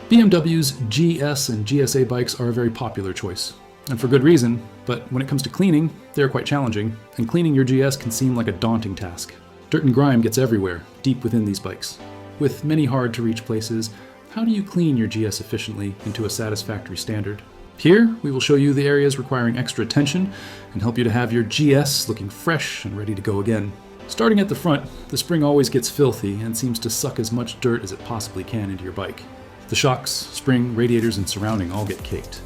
BMW's GS and GSA bikes are a very popular choice, and for good reason, but when it comes to cleaning, they are quite challenging, and cleaning your GS can seem like a daunting task. Dirt and grime gets everywhere, deep within these bikes. With many hard-to-reach places, how do you clean your GS efficiently and to a satisfactory standard? Here, we will show you the areas requiring extra attention and help you to have your GS looking fresh and ready to go again. Starting at the front, the spring always gets filthy and seems to suck as much dirt as it possibly can into your bike. The shocks, spring, radiators, and surrounding all get caked.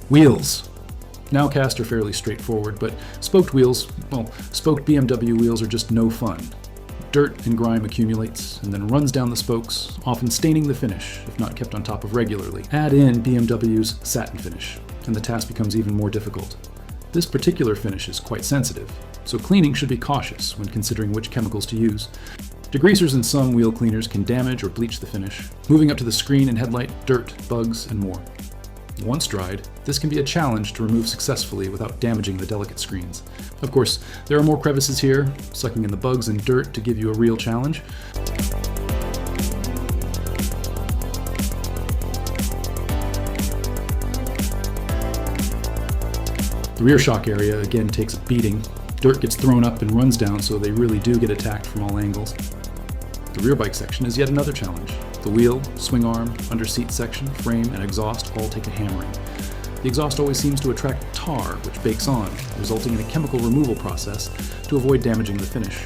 Wheels. Now cast are fairly straightforward, but spoked wheels, spoked BMW wheels are just no fun. Dirt and grime accumulates and then runs down the spokes, often staining the finish if not kept on top of regularly. Add in BMW's satin finish, and the task becomes even more difficult. This particular finish is quite sensitive, so cleaning should be cautious when considering which chemicals to use. Degreasers and some wheel cleaners can damage or bleach the finish, moving up to the screen and headlight, dirt, bugs, and more. Once dried, this can be a challenge to remove successfully without damaging the delicate screens. Of course, there are more crevices here, sucking in the bugs and dirt to give you a real challenge. The rear shock area again takes a beating. Dirt gets thrown up and runs down, so they really do get attacked from all angles. The rear bike section is yet another challenge. The wheel, swing arm, under seat section, frame, and exhaust all take a hammering. The exhaust always seems to attract tar, which bakes on, resulting in a chemical removal process to avoid damaging the finish.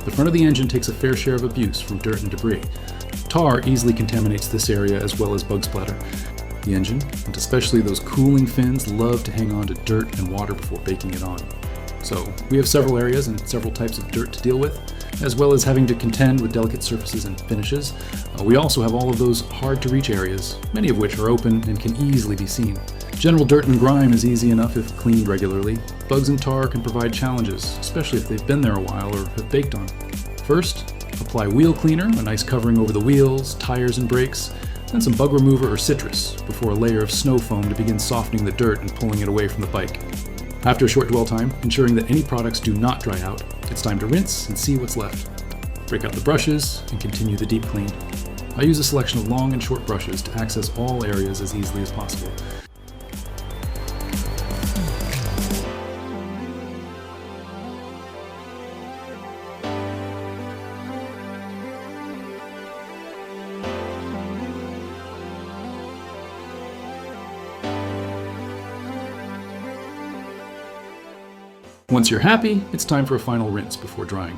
The front of the engine takes a fair share of abuse from dirt and debris. Tar easily contaminates this area as well as bug splatter. The engine, and especially those cooling fins, love to hang on to dirt and water before baking it on. So we have several areas and several types of dirt to deal with, as well as having to contend with delicate surfaces and finishes. We also have all of those hard-to-reach areas, many of which are open and can easily be seen. General dirt and grime is easy enough if cleaned regularly. Bugs and tar can provide challenges, especially if they've been there a while or have baked on. First, apply wheel cleaner, a nice covering over the wheels, tires, and brakes, then some bug remover or citrus before a layer of snow foam to begin softening the dirt and pulling it away from the bike. After a short dwell time, ensuring that any products do not dry out, it's time to rinse and see what's left. Break out the brushes and continue the deep clean. I use a selection of long and short brushes to access all areas as easily as possible. Once you're happy, it's time for a final rinse before drying.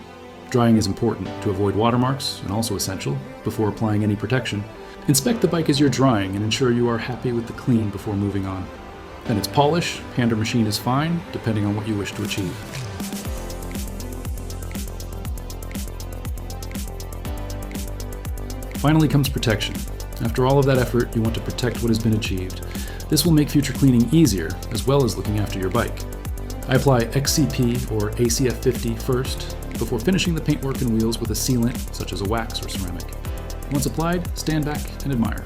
Drying is important to avoid watermarks and also essential before applying any protection. Inspect the bike as you're drying and ensure you are happy with the clean before moving on. Then it's polish, hand or machine is fine, depending on what you wish to achieve. Finally comes protection. After all of that effort, you want to protect what has been achieved. This will make future cleaning easier, as well as looking after your bike. I apply XCP or ACF 50 first, before finishing the paintwork and wheels with a sealant such as a wax or ceramic. Once applied, stand back and admire.